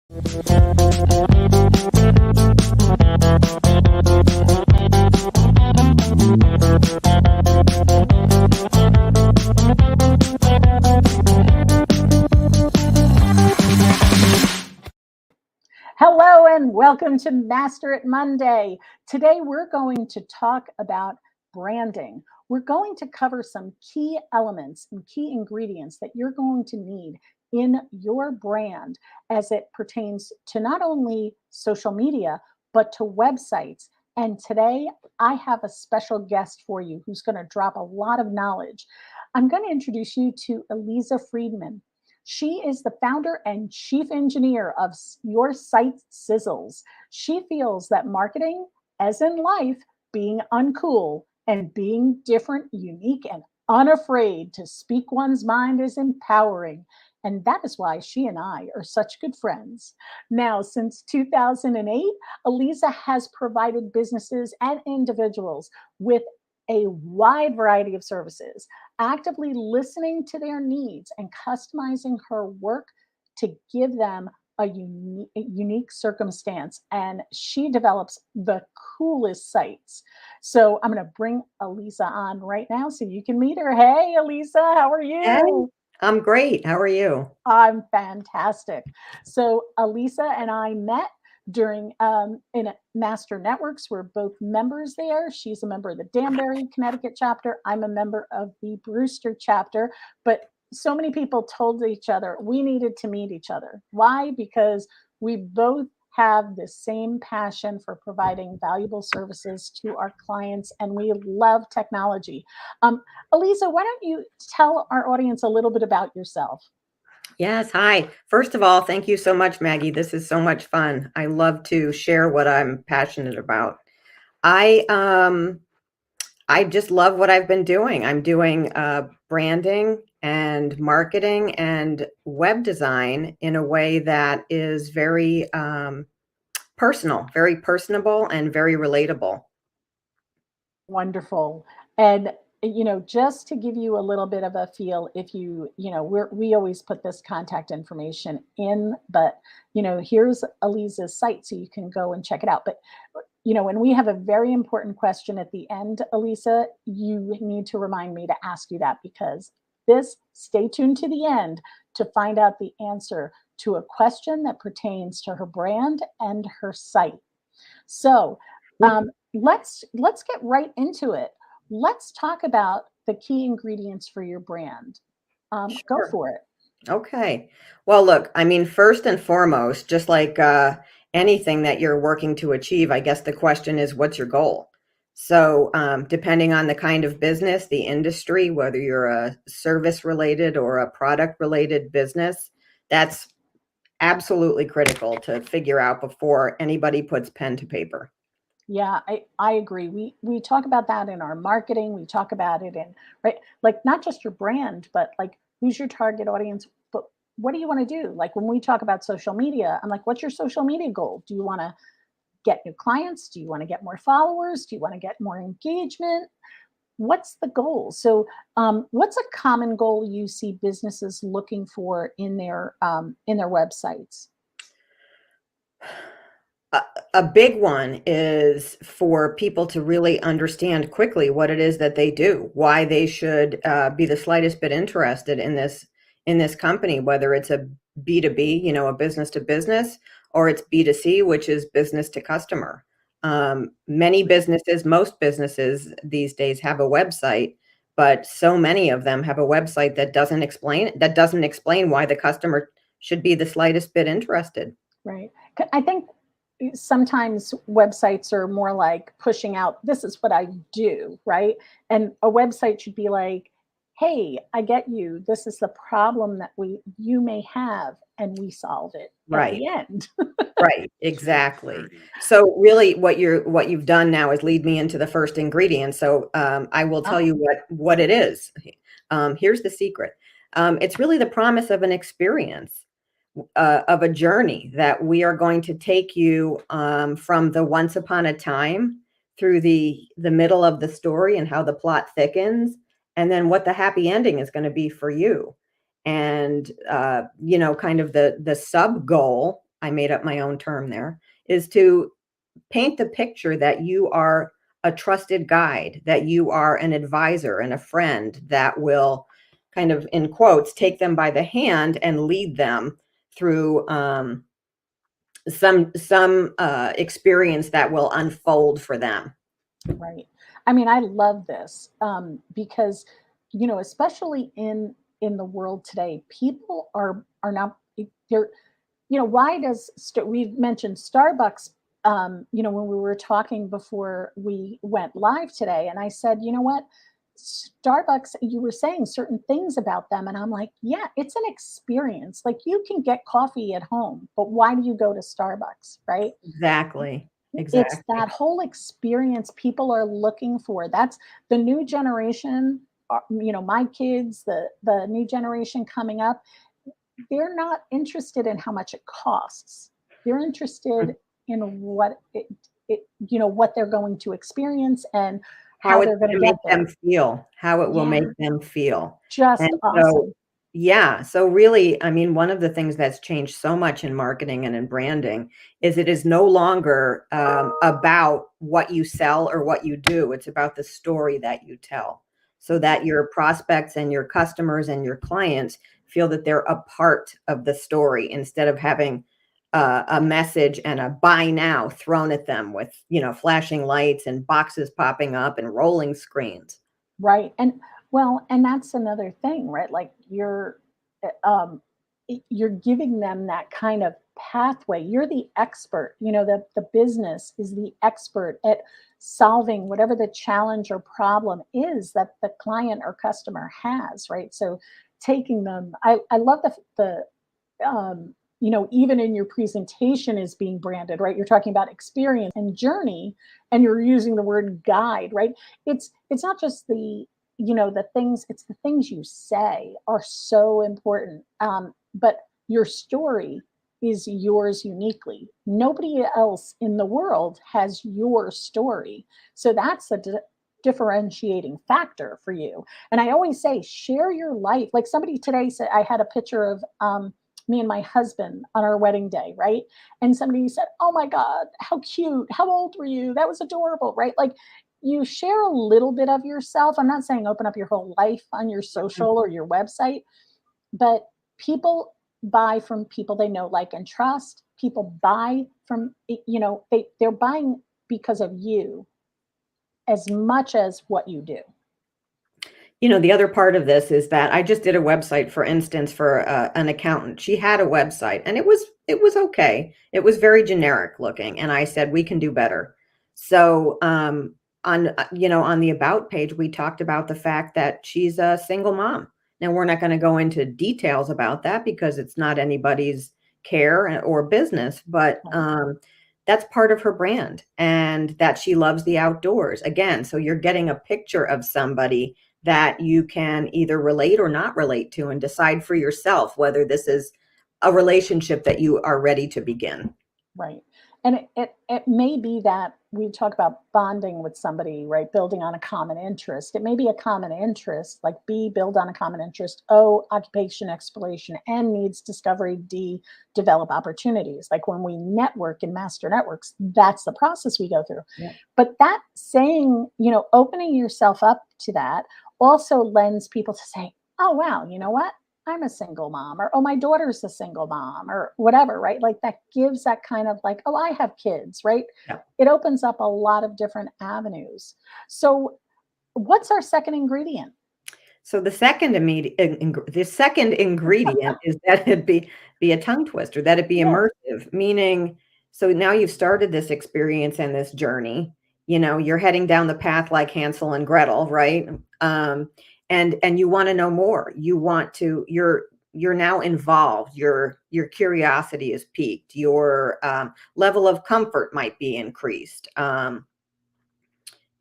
Hello and welcome to Master It Monday. Today we're going to talk about branding. We're going to cover some key elements and key ingredients that you're going to need in your brand as it pertains to not only social media, but to websites. And today I have a special guest for you who's going to drop a lot of knowledge. I'm going to introduce you to Aliza Freedman. She is the founder and chief engineer of Your Site Sizzles. She feels that marketing, as in life, being uncool and being different, unique, and unafraid to speak one's mind is empowering. And that is why she and I are such good friends. Now, since 2008, Aliza has provided businesses and individuals with a wide variety of services, actively listening to their needs and customizing her work to give them a unique circumstance. And she develops the coolest sites. So I'm going to bring Aliza on right now so you can meet her. Hey, Aliza, how are Hey, you? I'm great. How are you? I'm fantastic. So Aliza and I met during in Master Networks. We're both members there. She's a member of the Danbury, Connecticut chapter. I'm a member of the Brewster chapter. But so many people told each other we needed to meet each other. Why? Because we both have the same passion for providing valuable services to our clients, and we love technology. Aliza, why don't you tell our audience a little bit about yourself? Yes, hi. First of all, thank you so much, Maggie. This is so much fun. I love to share what I'm passionate about. I um I just love what I've been doing. I'm doing branding and marketing and web design in a way that is very personal, very personable, and very relatable. Wonderful. And just to give you a little bit of a feel, if we always put this contact information in, but here's Aliza's site so you can go and check it out. But when we have a very important question at the end, Aliza, you need to remind me to ask you that because stay tuned to the end to find out the answer to a question that pertains to her brand and her site. So let's get right into it. Let's talk about the key ingredients for your brand. Go Sure. for it. Okay. Well, look, I mean, first and foremost, just like anything that you're working to achieve, I guess the question is, what's your goal? So, depending on the kind of business, the industry, whether you're a service related or a product related business, that's absolutely critical to figure out before anybody puts pen to paper. Yeah, I agree. We talk about that in our marketing. We talk about it in right, like not just your brand, but like who's your target audience. But what do you want to do? Like when we talk about social media, I'm like, what's your social media goal? Do you want to get new clients? Do you want to get more followers? Do you want to get more engagement? What's the goal? So, what's a common goal you see businesses looking for in their websites? A, a big one is for people to really understand quickly what it is that they do, why they should be the slightest bit interested in this company, whether it's a B2B, a business to business, or it's B2C, which is business to customer. Many businesses, most businesses these days have a website, but so many of them have a website that doesn't explain why the customer should be the slightest bit interested. Right. I think sometimes websites are more like pushing out, this is what I do, right? And a website should be like, hey, I get you. This is the problem that you may have, and we solve it at Right. the end. Right, exactly. So really what you've done now is lead me into the first ingredient. So I will tell Ah, you what it is. Here's the secret. It's really the promise of an experience, of a journey that we are going to take you from the once upon a time through the middle of the story and how the plot thickens, and then what the happy ending is going to be for you. And kind of the sub goal, I made up my own term there, is to paint the picture that you are a trusted guide, that you are an advisor and a friend that will kind of, in quotes, take them by the hand and lead them through some experience that will unfold for them. Right. I mean, I love this because, especially in the world today, people are now they're, why does we've mentioned Starbucks, when we were talking before we went live today, and I said, you know what, Starbucks, you were saying certain things about them, and I'm like, yeah, it's an experience. Like you can get coffee at home, but why do you go to Starbucks, right? Exactly. It's Exactly. that whole experience people are looking for. That's the new generation, my kids, the new generation coming up, they're not interested in how much it costs. They're interested in what they're going to experience and How how it's they're going to gonna get make them there. feel, how it will Yeah, make them feel. just And so awesome. yeah, so really, I mean, one of the things that's changed so much in marketing and in branding is it is no longer, about what you sell or what you do, it's about the story that you tell, so that your prospects and your customers and your clients feel that they're a part of the story instead of having a message and a buy now thrown at them with, flashing lights and boxes popping up and rolling screens. Right. And well, and that's another thing, right? Like you're giving them that kind of pathway. You're the expert. The business is the expert at solving whatever the challenge or problem is that the client or customer has, right? So taking them, I love even in your presentation is being branded, right? You're talking about experience and journey, and you're using the word guide, right? It's not just the things, it's the things you say are so important. But your story is yours uniquely. Nobody else in the world has your story. So that's a differentiating factor for you. And I always say, share your life. Like somebody today said, I had a picture of me and my husband on our wedding day, right? And somebody said, "Oh my God, how cute! How old were you? That was adorable," right? Like you share a little bit of yourself. I'm not saying open up your whole life on your social or your website, but people buy from people they know, like, and trust. People buy from, they're buying because of you as much as what you do. The other part of this is that I just did a website, for instance, for an accountant. She had a website, and it was okay. It was very generic looking, and I said we can do better. So on the about page, we talked about the fact that she's a single mom. Now we're not going to go into details about that because it's not anybody's care or business, but Right. that's part of her brand, and that she loves the outdoors. Again, so you're getting a picture of somebody that you can either relate or not relate to and decide for yourself whether this is a relationship that you are ready to begin. Right. And it may be that we talk about bonding with somebody, right? Building on a common interest. It may be a common interest, like B, build on a common interest, O, occupation exploration, N, needs discovery, D, develop opportunities. Like when we network in master networks, that's the process we go through. Yeah. But that saying, opening yourself up to that also lends people to say, oh, wow, you know what? I'm a single mom, or oh, my daughter's a single mom, or whatever, right? Like that gives that kind of like, oh, I have kids, right? Yeah. It opens up a lot of different avenues. So, what's our second ingredient? So the second ingredient is that it be a tongue twister, that it be Yeah, immersive, meaning so now you've started this experience and this journey. You're heading down the path like Hansel and Gretel, right? And you want to know more. You're now involved. Your curiosity is piqued. Your level of comfort might be increased.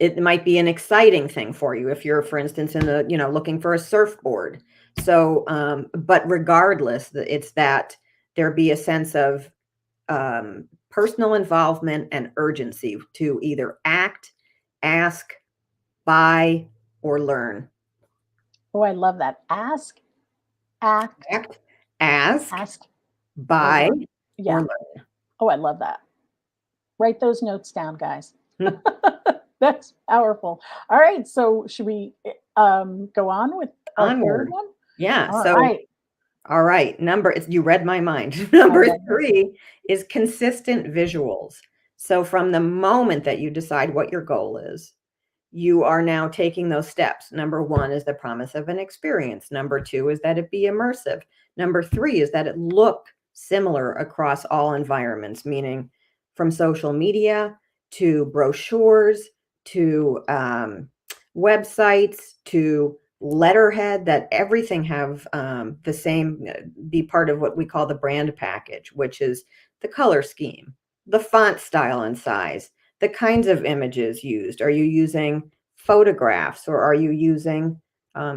It might be an exciting thing for you if you're, for instance, looking for a surfboard. So, but regardless, it's that there be a sense of personal involvement and urgency to either act, ask, buy, or learn. oh, I love that. Ask, act, Act, ask, ask, or buy, learn. Yeah. learn. Oh, I love that. Write those notes down, guys. Hmm. That's powerful. All right. So should we go on with our third Onward. one? Yeah. All So, right. all right. You read my mind. I Number read it. 3 is consistent visuals. So from the moment that you decide what your goal is, you are now taking those steps. Number 1 is the promise of an experience. Number 2 is that it be immersive. Number 3 is that it look similar across all environments, meaning from social media to brochures to websites to letterhead, that everything have the same, be part of what we call the brand package, which is the color scheme, the font style and size, the kinds of images used. Are you using photographs, or are you using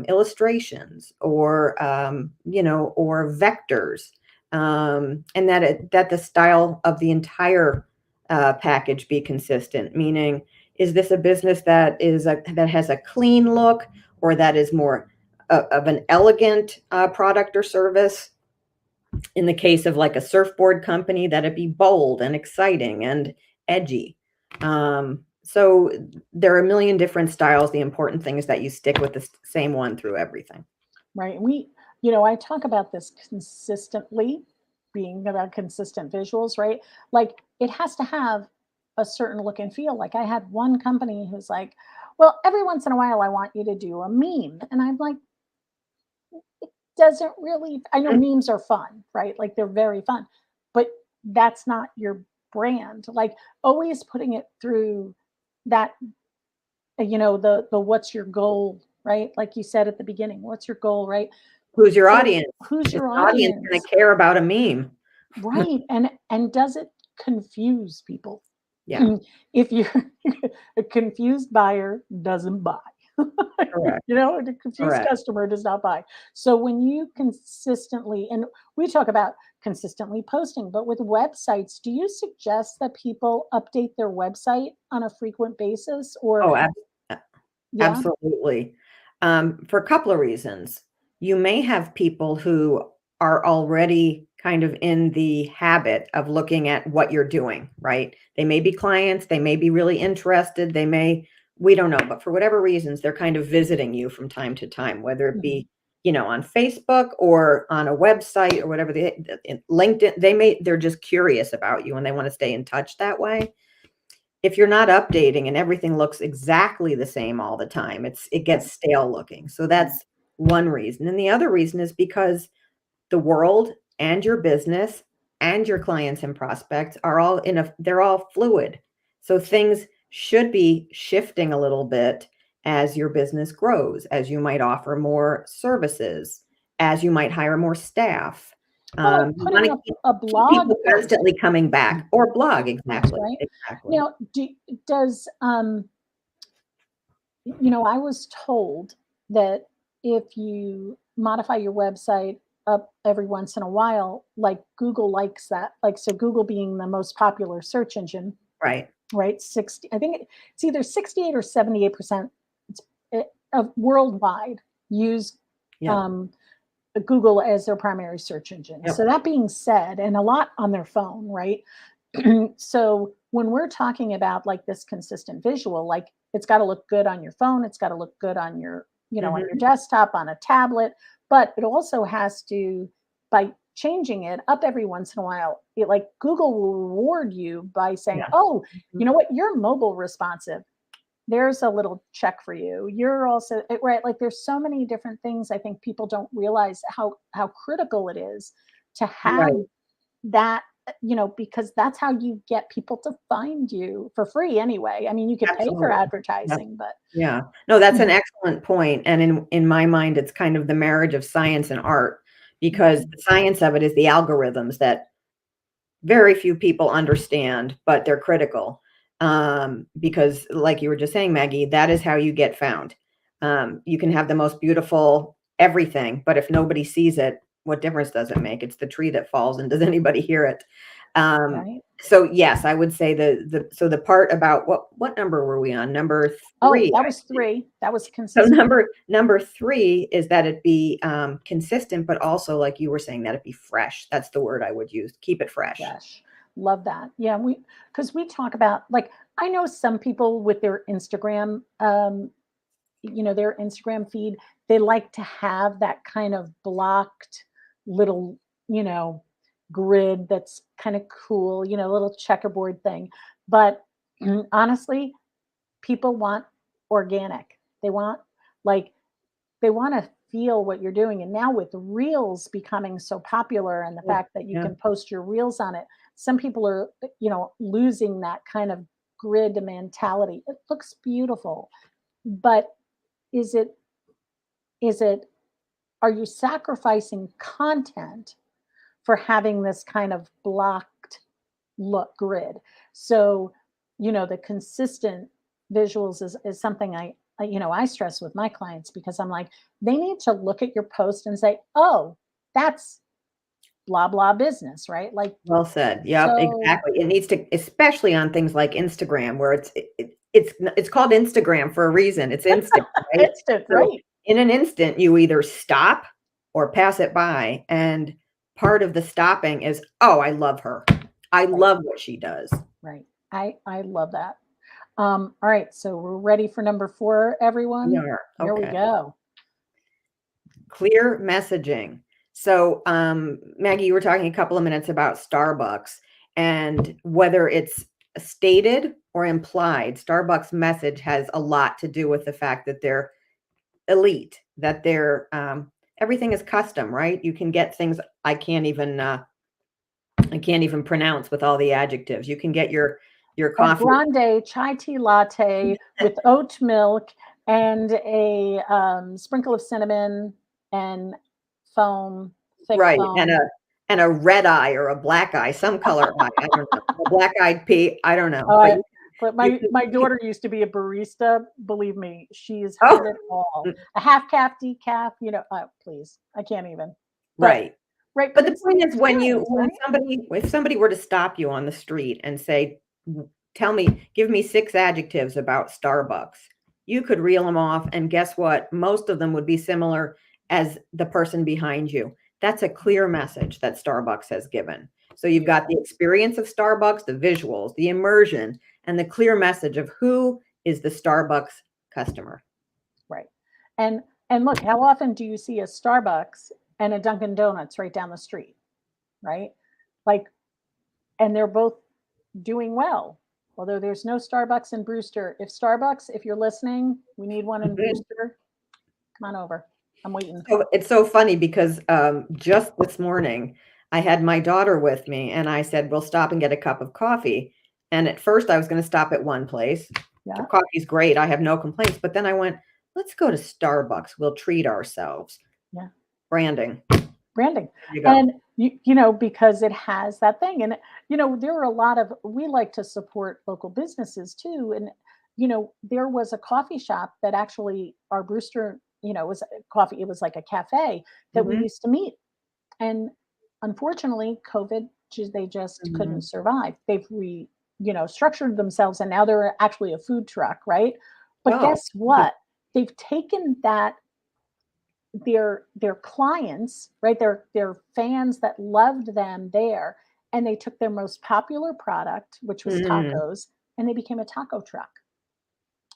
illustrations, or or vectors, and that the style of the entire package be consistent, meaning, is this a business that has a clean look, or that is more of an elegant product or service? In the case of like a surfboard company, that it be bold and exciting and edgy. So there are a million different styles. The important thing is that you stick with the same one through everything. Right. I talk about this consistently, being about consistent visuals, right? Like it has to have a certain look and feel. Like I had one company who's like, well, every once in a while I want you to do a meme. And I'm like, doesn't really, I know memes are fun, right? Like they're very fun, but that's not your brand. Like always putting it through that, the what's your goal, right? Like you said at the beginning, what's your goal, right? Who's your So audience? who's Is your the audience going audience? to care about a meme? Right. And does it confuse people? Yeah, If you're a confused buyer doesn't buy. correct, A confused correct. customer does not buy. So when you consistently, and we talk about consistently posting, but with websites, do you suggest that people update their website on a frequent basis? Or Oh, yeah. absolutely. For a couple of reasons. You may have people who are already kind of in the habit of looking at what you're doing, right? They may be clients, they may be really interested, we don't know, but for whatever reasons, they're kind of visiting you from time to time, whether it Mhm. be, on Facebook or on a website or whatever, LinkedIn, they're just curious about you and they want to stay in touch that way. If you're not updating and everything looks exactly the same all the time, it Right. gets stale looking. So that's one reason. And the other reason is because the world and your business and your clients and prospects are all they're all fluid. So things should be shifting a little bit as your business grows, as you might offer more services, as you might hire more staff. Well, You want putting to up keep a people blog post, constantly coming back, or blog. course, Exactly. right? Exactly. Now, does I was told that if you modify your website up every once in a while, like Google likes that. Like, so Google being the most popular search engine, Right. right? 60, I think it's either 68 or 78% of worldwide use Yep. um, Google as their primary search engine. So Yep. that being said, and a lot on their phone, right? So when we're talking about like this consistent visual, like it's got to look good on your phone, it's got to look good on your, on your Mhm. desktop, on a tablet, but it also has to, by changing it up every once in a while, it like Google will reward you by saying, Yeah. oh, you Mhm. know what, you're mobile responsive, there's a little check for you. You're also right. Like there's so many different things. I think people don't realize how critical it is to have Right. that, because that's how you get people to find you for free anyway. I mean, you could pay for Absolutely. Yep. advertising, but Yeah. No, that's an excellent point. And in my mind, it's kind of the marriage of science and art, because right, the science of it is the algorithms that very few people understand, but they're critical. Because like you were just saying, Maggie, that is how you get found. You can have the most beautiful everything, but if nobody sees it, what difference does it make? It's the tree that falls, and does anybody hear it? Um, right. So yes, I would say the part about what number were we on? Number Oh, three. that was 3. That was So consistent. number three is that it be consistent, but also like you were saying, that it be fresh. That's the word I would use. Keep it fresh. Fresh. Love that. Yeah, because we talk about, like, I know some people with their Instagram, their Instagram feed, they like to have that kind of blocked little, you know, grid that's kind of cool, little checkerboard thing. But honestly, people want organic. They want, like, they want to feel what you're doing. And now with reels becoming so popular and the Oh, fact that you yeah. can post your reels on it, some people are, losing that kind of grid mentality. It looks beautiful, but is it is it are you sacrificing content for having this kind of blocked look grid? So, the consistent visuals is something I stress with my clients, because I'm like, they need to look at your post and say, oh, that's blah blah business, right? Like, Well said. Yep, so exactly. It needs to, especially on things like Instagram, where it's called Instagram for a reason. It's instant, right? instant, So right? in an instant, you either stop or pass it by, and part of the stopping is, oh, I love her. I Right, love what she does. right. I love that. All right, so we're ready for number 4, We everyone. are. Here we Okay. go. Clear messaging. So, Maggie, you were talking a couple of minutes about Starbucks and whether it's stated or implied. Starbucks message has a lot to do with the fact that they're elite, that they're everything is custom, right? You can get things I can't even pronounce with all the adjectives. You can get your A coffee. grande chai tea latte with oat milk and a sprinkle of cinnamon and foam, thick Right, foam. and a red eye or a black eye, some color eye, I don't know. A black-eyed pea, I don't know, Oh, but but you my can daughter used to be a barista. Believe me, she's oh, heard it all. A half calf, decaf, please, I can't even. But right. right, But but the it's the point is experience, when right? somebody if somebody were to stop you on the street and say, "Tell me, give me 6 adjectives about Starbucks," you could reel them off, and guess what? Most of them would be similar as the person behind you. That's a clear message that Starbucks has given. So you've got the Beautiful, experience of Starbucks, the visuals, the immersion, and the clear message of who is the Starbucks customer. right? And look, how often do you see a Starbucks and a Dunkin' Donuts right down the street, right? Like, and they're both doing well. Although there's no Starbucks in Brewster. If you're listening, we need one in Mhm. Brewster. Come on over. I'm waiting. So it's so funny because just this morning I had my daughter with me and I said, we'll stop and get a cup of coffee. And at first I was going to stop at one place. The Yeah, coffee's great. I have no complaints. But then I went, let's go to Starbucks. We'll treat ourselves. yeah. Branding. Branding. There you go. And because it has that thing. And there are a lot of, we like to support local businesses too. And there was a coffee shop that actually our Brewster, was a coffee, it was like a cafe that we Hmm. used to meet. And unfortunately, COVID, they just couldn't Hmm. survive. They've structured themselves, and now they're actually a food truck, right? But Oh, guess what? They've taken that, their clients, right? Their fans that loved them there, and they took their most popular product, which was mm, tacos, and they became a taco truck.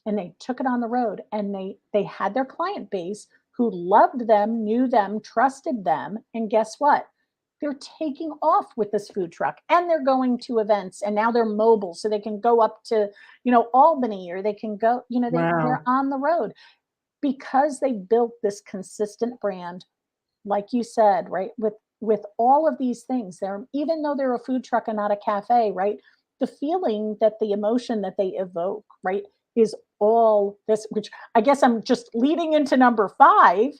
And they took it on the road, and they had their client base who loved them, knew them, trusted them, and guess what? They're taking off with this food truck, and they're going to events, and now they're mobile, so they can go up to Albany, or they can go, they're wow. on the road because they built this consistent brand, like you said, right? With all of these things, they're, even though they're a food truck and not a cafe, right? The feeling, that the emotion that they evoke, right, is all this, which I guess I'm just leading into number 5,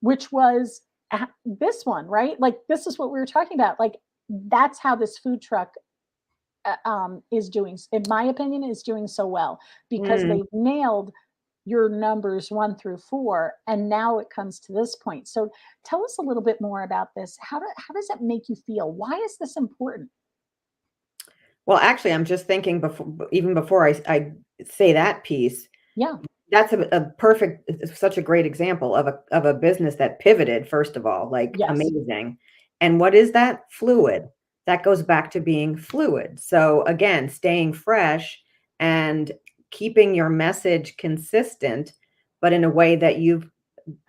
which was this one, right? Like, this is what we were talking about. Like, that's how this food truck is doing, in my opinion, is doing so well, because Mm. they've nailed your numbers 1 through 4, and now it comes to this point. So tell us a little bit more about this. How does it make you feel? Why is this important? Well, actually, I'm just thinking even before I say that piece, Yeah. that's a perfect, such a great example of a business that pivoted, first of all, like Yes. amazing. And what is that? Fluid. That goes back to being fluid. So again, staying fresh and keeping your message consistent, but in a way that you've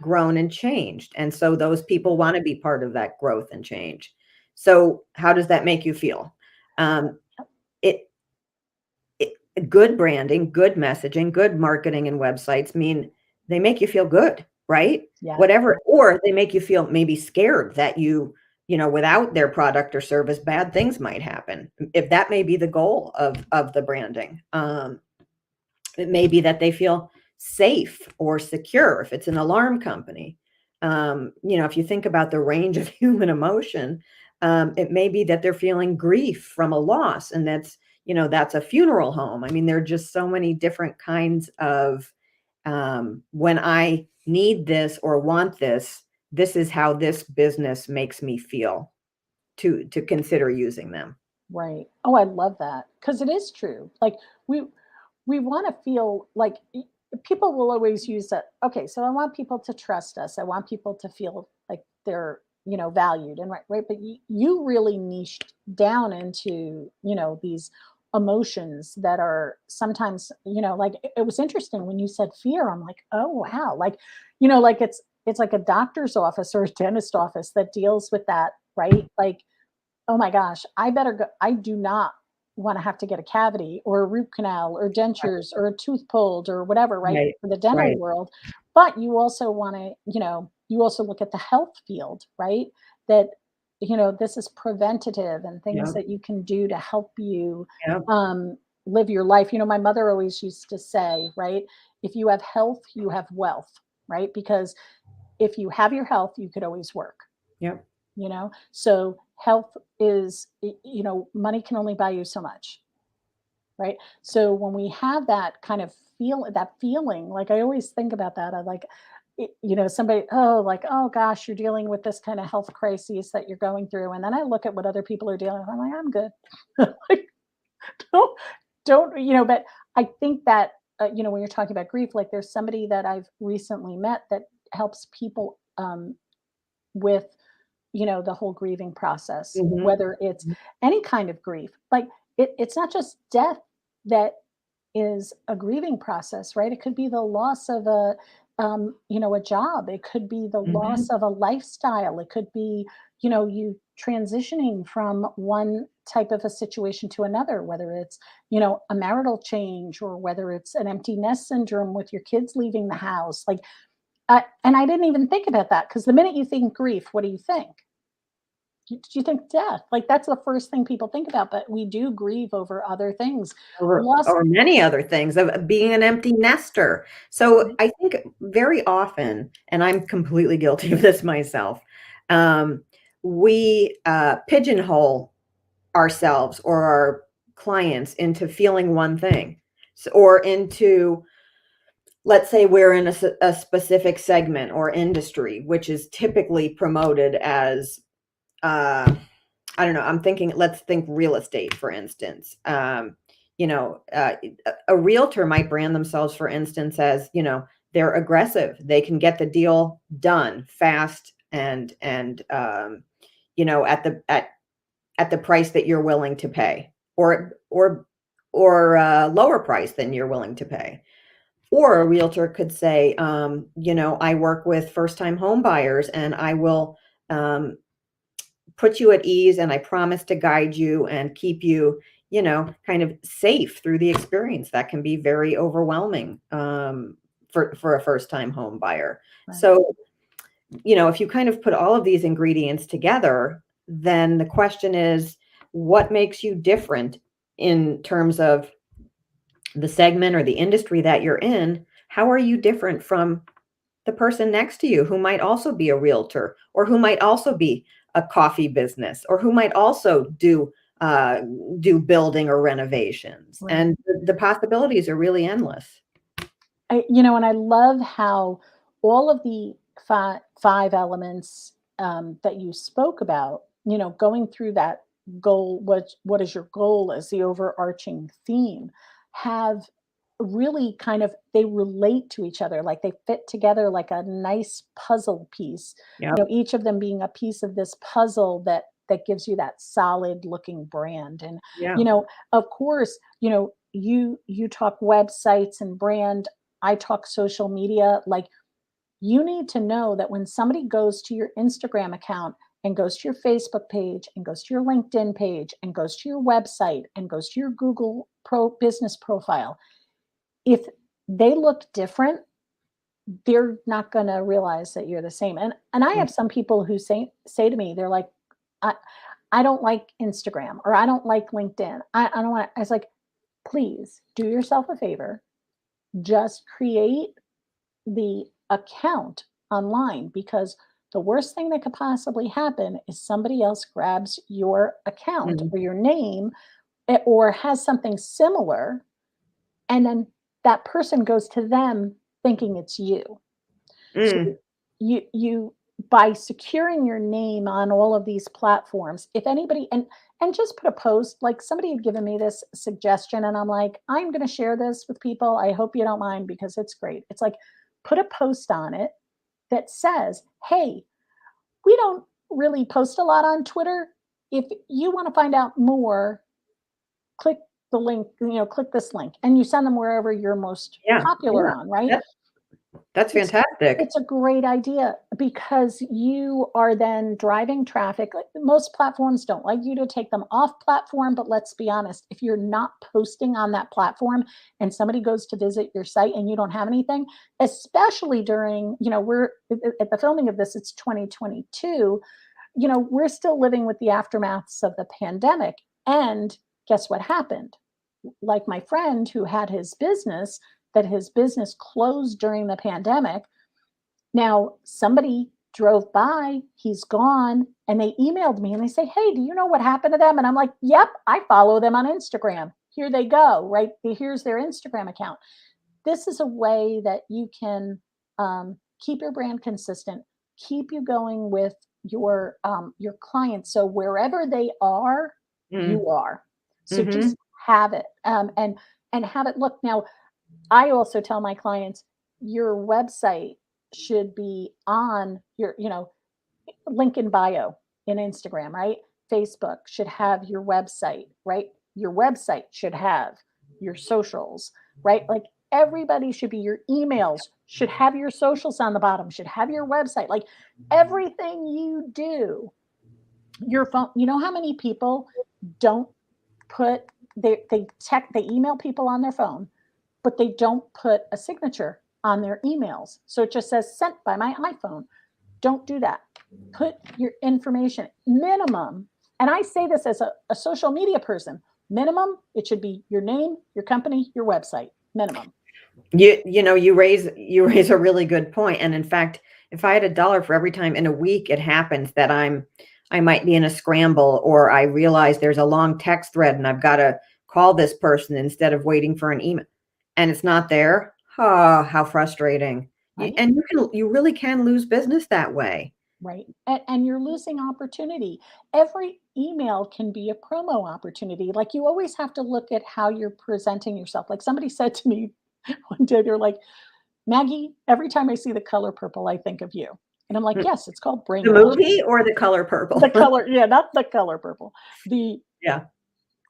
grown and changed. And so those people want to be part of that growth and change. So how does that make you feel? Um, it Good branding, good messaging, good marketing and websites mean they make you feel good, right? Yeah. Whatever, or they make you feel maybe scared that without their product or service, bad things might happen. If that may be the goal of the branding. It may be that they feel safe or secure if it's an alarm company. If you think about the range of human emotion, it may be that they're feeling grief from a loss, and that's a funeral home. I mean, there are just so many different kinds of when I need this or want this, this is how this business makes me feel to consider using them. Right. Oh, I love that because it is true. Like we we want to feel like people will always use that. Okay, so I want people to trust us. I want people to feel like they're valued and right. But you really niched down into these emotions that are sometimes like it was interesting when you said fear. I'm like, oh wow, like like it's like a doctor's office or a dentist office that deals with that, right? Like, oh my gosh, I better go. I do not want to have to get a cavity or a root canal or dentures or a tooth pulled or whatever, right? Right, For the dental right. world. But you also want to, you also look at the health field, right? That, this is preventative and things Yeah, that you can do to help you yeah, um, live your life. My mother always used to say, right? If you have health, you have wealth, right? Because if you have your health, you could always work. yeah. So health is, money can only buy you so much, right? So when we have that kind of that feeling, like I always think about that. I like somebody, oh, like, oh gosh, you're dealing with this kind of health crisis that you're going through, and then I look at what other people are dealing with. I'm like, I'm good. Like, don't don't but I think that when you're talking about grief, like there's somebody that I've recently met that helps people with the whole grieving process, Mhm. whether it's any kind of grief. Like it's not just death that is a grieving process, right? It could be the loss of a job. It could be the loss Mhm. of a lifestyle. It could be, you transitioning from one type of a situation to another, whether it's, a marital change or whether it's an empty nest syndrome with your kids leaving the house. Like, and I didn't even think about that because the minute you think grief, what do you think? You think death. Like, that's the first thing people think about, but we do grieve over other things. Loss. Or many other things of being an empty nester. So Right. I think very often, and I'm completely guilty of this myself, um, we pigeonhole ourselves or our clients into feeling one thing, or into, let's say we're in a specific segment or industry, which is typically promoted as uh, I don't know. I'm thinking, let's think real estate, for instance. A realtor might brand themselves, for instance, as, they're aggressive. They can get the deal done fast and at the price that you're willing to pay, or lower price than you're willing to pay. Or a realtor could say, I work with first time home buyers, and I will um, put you at ease, and I promise to guide you and keep you, kind of safe through the experience that can be very overwhelming for a first time home buyer. Right. So, if you kind of put all of these ingredients together, then the question is, what makes you different in terms of the segment or the industry that you're in? How are you different from the person next to you who might also be a realtor, or who might also be a coffee business, or who might also uh, do building or renovations? Right. And the possibilities are really endless. And I love how all of the five elements that you spoke about, going through that goal, what is your goal as the overarching theme, have really kind of, they relate to each other, like they fit together like a nice puzzle piece, Yep. each of them being a piece of this puzzle that gives you that solid looking brand. And Yeah. of course, you talk websites and brand, I talk social media. Like, you need to know that when somebody goes to your Instagram account and goes to your Facebook page and goes to your LinkedIn page and goes to your website and goes to your Google Pro business profile, if they look different, they're not going to realize that you're the same. And I Mm. have some people who say to me, they're like, I don't like Instagram, or I don't like LinkedIn. I don't want. I was like, please do yourself a favor, just create the account online, because the worst thing that could possibly happen is somebody else grabs your account Mm. or your name, or has something similar, and then that person goes to them thinking it's you. So Mm. you by securing your name on all of these platforms, if anybody, and just put a post, like somebody had given me this suggestion and I'm like, I'm going to share this with people. I hope you don't mind because it's great. It's like, put a post on it that says, hey, we don't really post a lot on Twitter. If you want to find out more, click the link, click this link, and you send them wherever you're most Yeah. popular Yeah. on, right? That's that's It's fantastic. it's a great idea, because you are then driving traffic. Like, most platforms don't like you to take them off platform, but let's be honest, if you're not posting on that platform and somebody goes to visit your site and you don't have anything, especially during, we're at the filming of this, it's 2022, we're still living with the aftermaths of the pandemic. And guess what happened? Like my friend who had his business closed during the pandemic. Now, somebody drove by, he's gone, and they emailed me and they say, hey, do you know what happened to them? And I'm like, yep, I follow them on Instagram. Here they go, right? Here's their Instagram account. This is a way that you can keep your brand consistent, keep you going with your clients. So wherever they are, Mm. you are. So Mhm. just have it, and have it look. Now, I also tell my clients, your website should be on your, link in bio in Instagram, right? Facebook should have your website, right? Your website should have your socials, right? Like, everybody should be, your emails should have your socials on the bottom, should have your website. Like, everything you do, your phone, how many people don't put, they email people on their phone, but they don't put a signature on their emails. So it just says sent by my iPhone. Don't do that. Put your information minimum. And I say this as a social media person, minimum, it should be your name, your company, your website, minimum. You raise a really good point. And in fact, if I had a dollar for every time in a week it happens that I might be in a scramble, or I realize there's a long text thread and I've got to call this person instead of waiting for an email and it's not there. Oh, how frustrating. Right. And you really can lose business that way. Right. And you're losing opportunity. Every email can be a promo opportunity. Like, you always have to look at how you're presenting yourself. Like, somebody said to me one day, they're like, Maggie, every time I see the color purple, I think of you. And I'm like, Mm. yes, it's called The brainwashing. movie or the color The purple? color, yeah, not the color purple, the Yeah.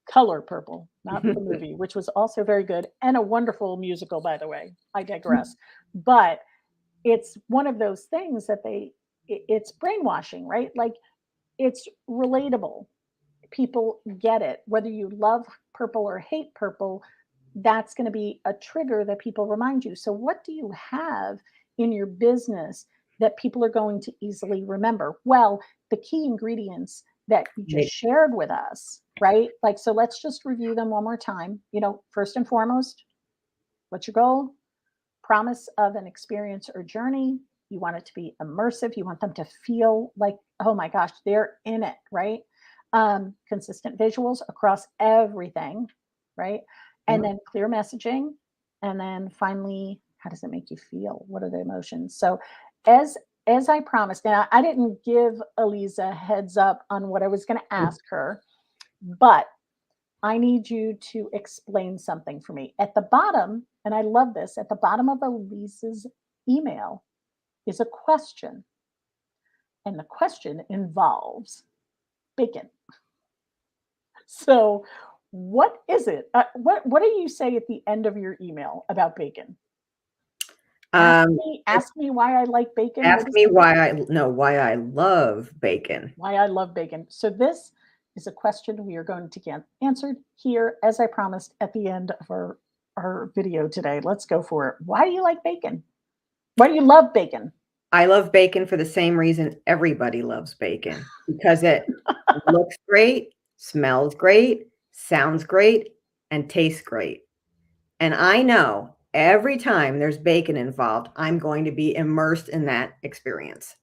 color purple, not the movie, which was also very good and a wonderful musical, by the way. I digress. But it's one of those things that it's brainwashing, right? Like, it's relatable. People get it. Whether you love purple or hate purple, that's going to be a trigger that people remind you. So, what do you have in your business that people are going to easily remember? Well, the key ingredients that you just Right. shared with us, right? Like, so let's just review them one more time. First and foremost, what's your goal? Promise of an experience or journey. You want it to be immersive. You want them to feel like, oh my gosh, they're in it, right? Consistent visuals across everything, right? And Yeah. then clear messaging. And then finally, how does it make you feel? What are the emotions? So, as as I promised, now I didn't give Aliza heads up on what I was going to ask her. but I need you to explain something for me. At the bottom, and I love this, at the bottom of Elisa's email is a question, and the question involves bacon. So, what is it? What do you say at the end of your email about bacon? Um, Ask me why I like bacon. Ask me why I love bacon. Why I love bacon. So this is a question we are going to get answered here, as I promised, at the end of our video today. Let's go for it. Why do you like bacon? Why do you love bacon? I love bacon for the same reason everybody loves bacon, because it looks great, smells great, sounds great, and tastes great. And I know every time there's bacon involved, I'm going to be immersed in that experience.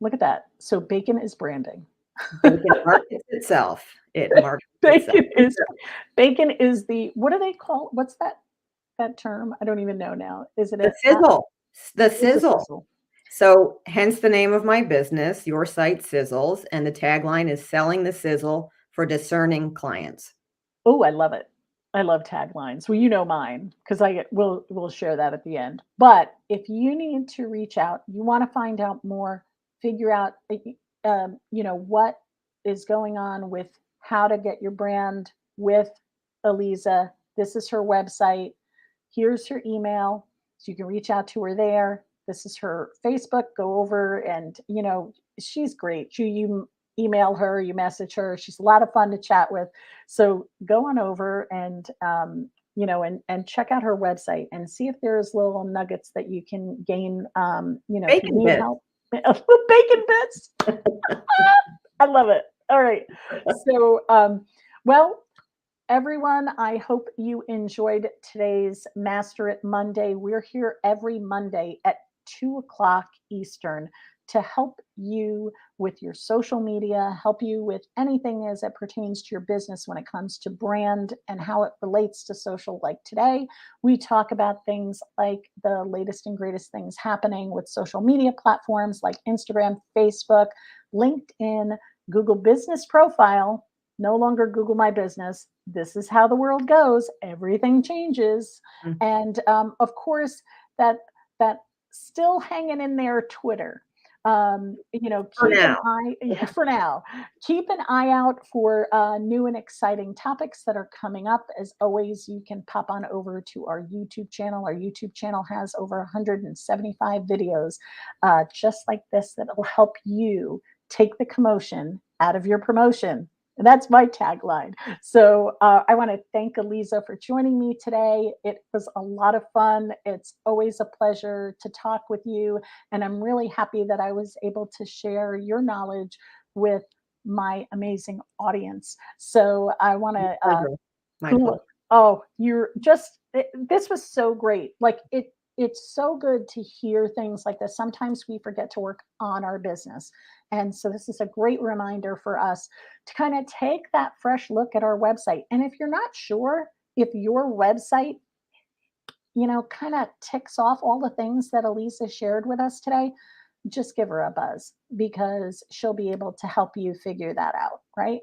Look at that. So bacon is branding. Bacon markets itself. It markets itself. Bacon is the, what do they call, what's that term? I don't even know now. Is it The sizzle. The it's a sizzle. sizzle. So hence the name of my business, Your Site Sizzles, and the tagline is selling the sizzle for discerning clients. Oh, I love it. I love taglines. Well, you know mine because we'll share that at the end. But if you need to reach out, you want to find out more, figure out, what is going on with how to get your brand with Aliza. This is her website. Here's her email, so you can reach out to her there. This is her Facebook. Go over and she's great. You email her, you message her. She's a lot of fun to chat with. So go on over and and check out her website and see if there's little nuggets that you can gain. If you Bacon need bits. help, bacon bits. I love it. All right. So, well, everyone, I hope you enjoyed today's Master It Monday. We're here every Monday at 2 o'clock Eastern to help you with your social media, help you with anything as it pertains to your business when it comes to brand and how it relates to social. Like today, we talk about things like the latest and greatest things happening with social media platforms like Instagram, Facebook, LinkedIn, Google Business Profile. No longer Google My Business. This is how the world goes. Everything changes. Mm. And of course, that still hanging in there, Twitter. Keep an eye for now. Keep an eye out for new and exciting topics that are coming up. As always, you can pop on over to our YouTube channel. Our YouTube channel has over 175 videos just like this that will help you take the commotion out of your promotion. And that's my tagline. So I want to thank Aliza for joining me today. It was a lot of fun. It's always a pleasure to talk with you. And I'm really happy that I was able to share your knowledge with my amazing audience. So I want to, My pleasure. this was so great. Like it's so good to hear things like this. Sometimes we forget to work on our business. And so this is a great reminder for us to kind of take that fresh look at our website. And if you're not sure if your website, kind of ticks off all the things that Aliza shared with us today, just give her a buzz because she'll be able to help you figure that out, right?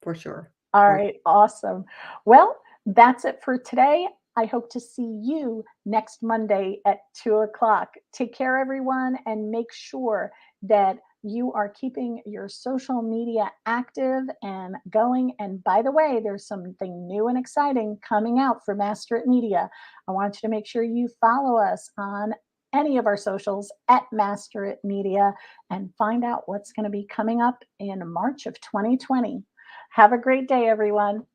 For sure. All right, awesome. Well, that's it for today. I hope to see you next Monday at 2 o'clock. Take care, everyone, and make sure that you are keeping your social media active and going. And by the way, there's something new and exciting coming out for Master It Media. I want you to make sure you follow us on any of our socials at Master It Media and find out what's going to be coming up in March of 2020. Have a great day, everyone.